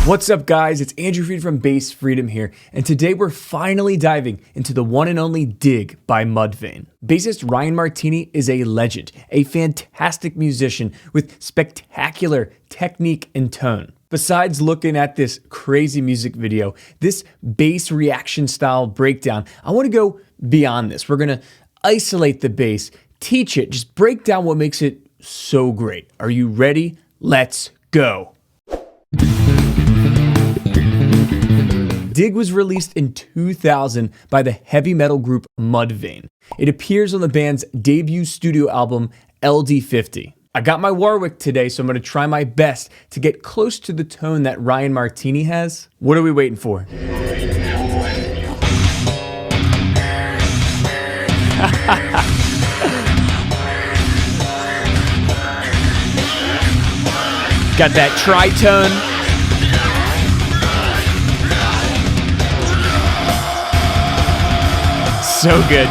What's up guys, it's Andrew Freed from Bass Freedom here, and today we're finally diving into the one and only Dig by Mudvayne. Bassist Ryan Martinie is a legend, a fantastic musician with spectacular technique and tone. Besides looking at this crazy music video, this bass reaction style breakdown, I want to go beyond this. We're going to isolate the bass, teach it, just break down what makes it so great. Are you ready? Let's go. Dig was released in 2000 by the heavy metal group Mudvayne. It appears on the band's debut studio album, LD50. I got my Warwick today, so I'm going to try my best to get close to the tone that Ryan Martinie has. What are we waiting for? Got that tritone. So good.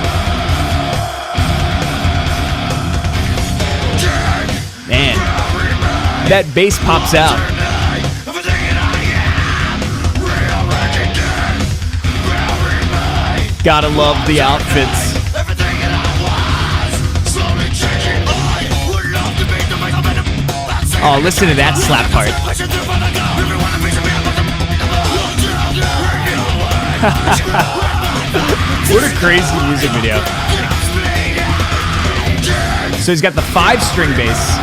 Man, that bass pops out. Gotta love the outfits. Oh, listen to that slap part. What a crazy music video. So he's got the 5-string bass.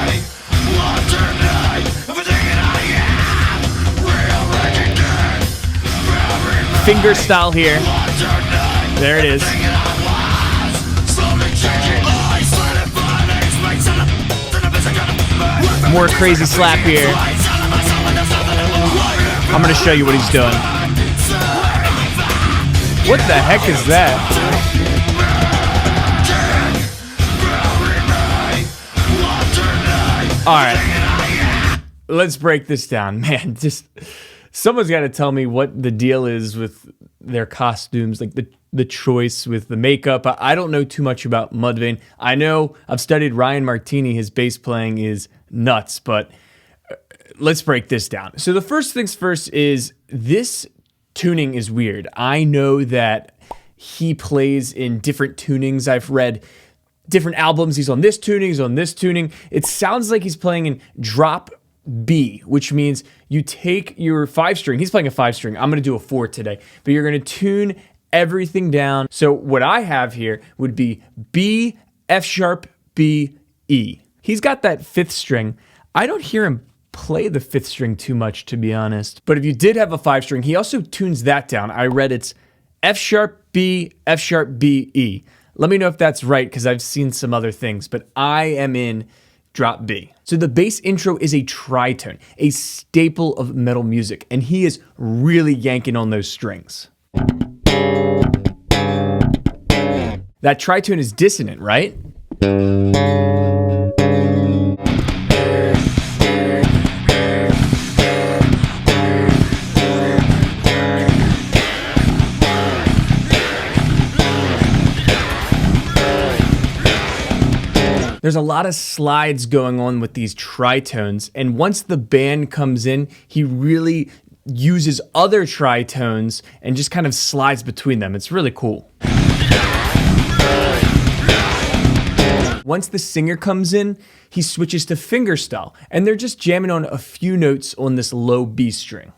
Fingerstyle here. There it is. More crazy slap here. I'm gonna show you what he's doing. What the heck is that? All right, let's break this down. Man, just someone's got to tell me what the deal is with their costumes, like the choice with the makeup. I don't know too much about Mudvayne. I know I've studied Ryan Martinie. His bass playing is nuts, but let's break this down. So the first things first is this tuning is weird. I know that he plays in different tunings. I've read different albums. He's on this tuning, he's on this tuning. It sounds like he's playing in drop B, which means you take your 5-string. He's playing a 5-string. I'm going to do a 4 today, but you're going to tune everything down. So what I have here would be B, F sharp, B, E. He's got that 5th string. I don't hear him play the 5th string too much, to be honest. But if you did have a 5-string, he also tunes that down. I read it's F sharp, B, F sharp, B, E. Let me know if that's right, because I've seen some other things, but I am in drop B. So the bass intro is a tritone, a staple of metal music, and he is really yanking on those strings. That tritone is dissonant, right? There's a lot of slides going on with these tritones, and once the band comes in, he really uses other tritones and just kind of slides between them. It's really cool. Once the singer comes in, he switches to fingerstyle, and they're just jamming on a few notes on this low B string.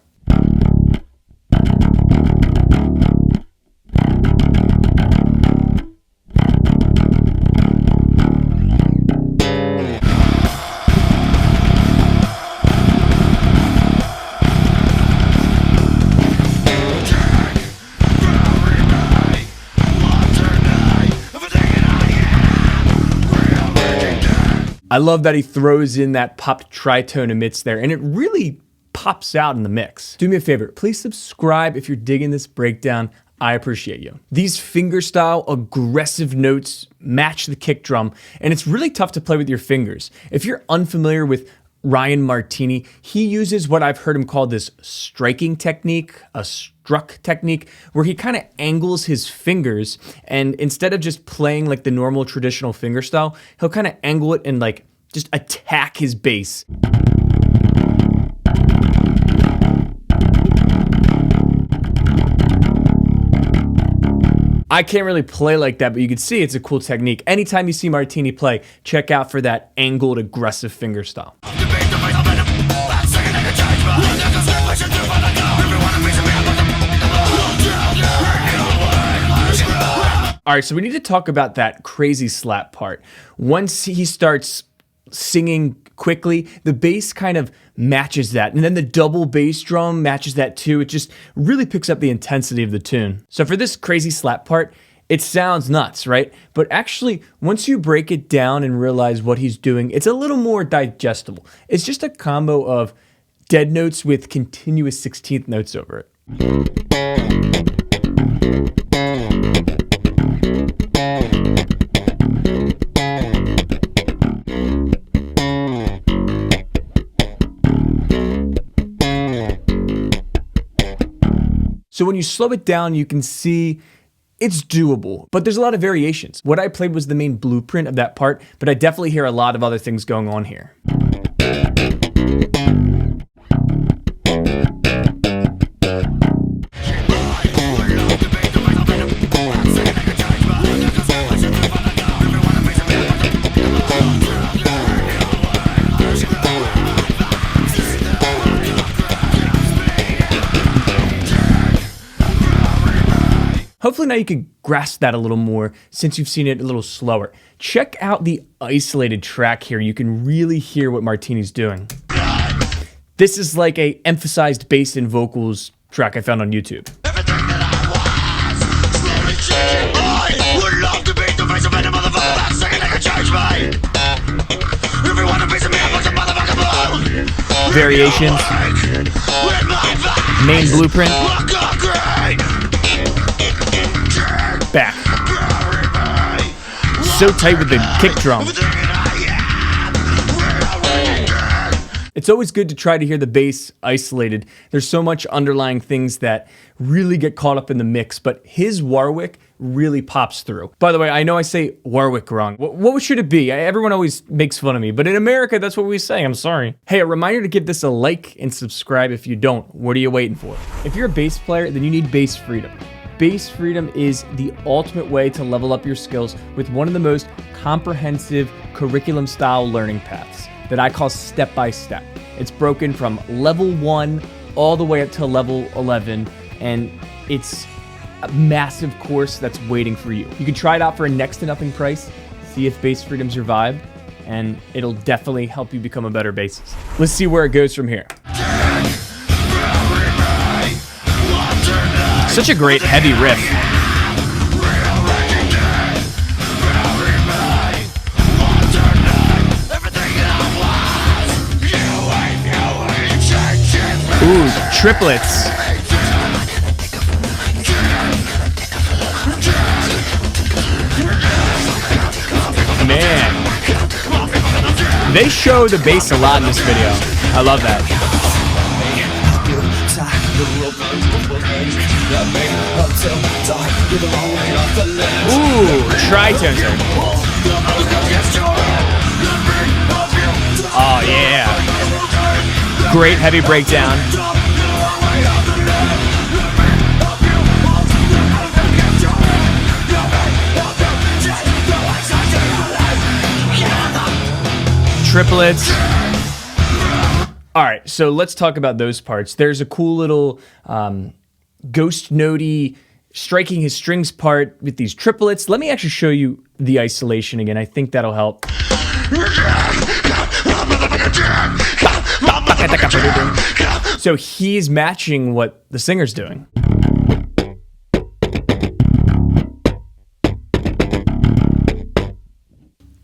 I love that he throws in that popped tritone amidst there, and it really pops out in the mix. Do me a favor, please subscribe if you're digging this breakdown. I appreciate you. These fingerstyle aggressive notes match the kick drum, and it's really tough to play with your fingers. If you're unfamiliar with Ryan Martinie, he uses what I've heard him call this striking technique, a struck technique, where he kind of angles his fingers, and instead of just playing like the normal traditional fingerstyle, he'll kind of angle it and like just attack his bass. I can't really play like that, but you can see it's a cool technique. Anytime you see Martinie play, check out for that angled, aggressive fingerstyle. All right, so we need to talk about that crazy slap part. Once he starts singing quickly, the bass kind of matches that, and then the double bass drum matches that too. It just really picks up the intensity of the tune. So for this crazy slap part, it sounds nuts, right? But actually, once you break it down and realize what he's doing, it's a little more digestible. It's just a combo of dead notes with continuous 16th notes over it. So when you slow it down, you can see it's doable, but there's a lot of variations. What I played was the main blueprint of that part, but I definitely hear a lot of other things going on here. Hopefully now you can grasp that a little more since you've seen it a little slower. Check out the isolated track here. You can really hear what Martinie's doing. This is like a emphasized bass and vocals track I found on YouTube. Variations. Main blueprint. Back. So tight with the kick drum. It's always good to try to hear the bass isolated. There's so much underlying things that really get caught up in the mix, but his Warwick really pops through. By the way, I know I say Warwick wrong. What should it be? Everyone always makes fun of me, but in America, that's what we say. I'm sorry. Hey, a reminder to give this a like and subscribe if you don't. What are you waiting for? If you're a bass player, then you need bass freedom. Bass freedom is the ultimate way to level up your skills with one of the most comprehensive curriculum-style learning paths that I call step-by-step. It's broken from level 1 all the way up to level 11, and it's a massive course that's waiting for you. You can try it out for a next to nothing price, see if bass freedom's your vibe, and it'll definitely help you become a better bassist. Let's see where it goes from here. Such a great heavy riff. Ooh, triplets. Man. They show the bass a lot in this video. I love that. Ooh, tritones. Oh yeah. Great heavy breakdown. Triplets. All right, so let's talk about those parts. There's a cool little ghost notey striking his strings part with these triplets. Let me actually show you the isolation again. I think that'll help. So he's matching what the singer's doing.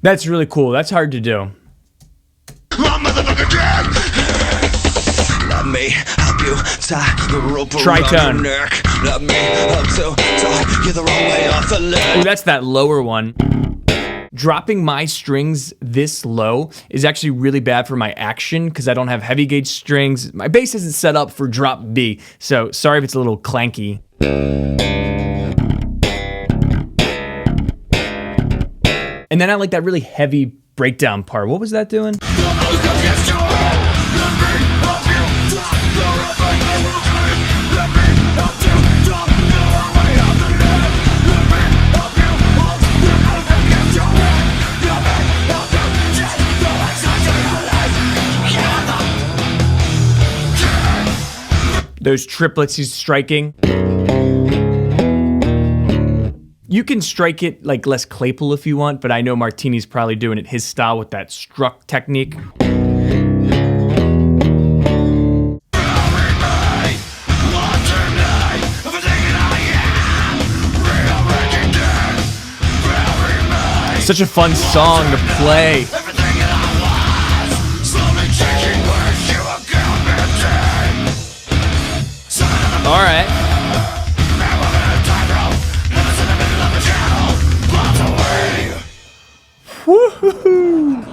That's really cool. That's hard to do. Tritone. Ooh, that's that lower one. Dropping my strings this low is actually really bad for my action because I don't have heavy gauge strings. My bass isn't set up for drop B, so sorry if it's a little clanky. And then I like that really heavy breakdown part. What was that doing? those triplets he's striking. You can strike it like Les Claypool if you want, but I know Martinie's probably doing it his style with that struck technique. Such a fun song to play. All right. Woo-hoo-hoo.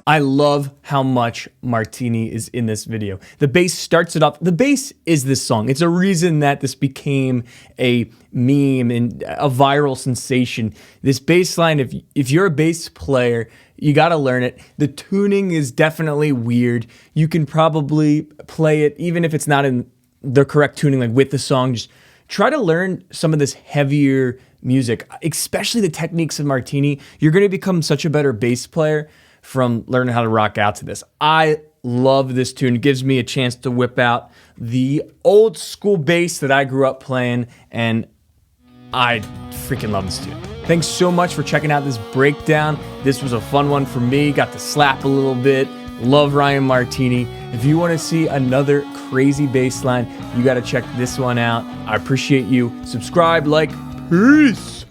I love how much Martinie is in this video. The bass starts it off. The bass is this song. It's a reason that this became a meme and a viral sensation. This bass line, if you're a bass player, you got to learn it. The tuning is definitely weird. You can probably play it even if it's not in the correct tuning, like with the song. Just try to learn some of this heavier music, especially the techniques of Martinie. You're going to become such a better bass player from learning how to rock out to this. I love this tune. It gives me a chance to whip out the old school bass that I grew up playing, and I freaking love this tune. Thanks so much for checking out this breakdown. This was a fun one for me. Got to slap a little bit. Love Ryan Martinie. If you want to see another crazy bass line, you got to check this one out. I appreciate you. Subscribe, like, peace.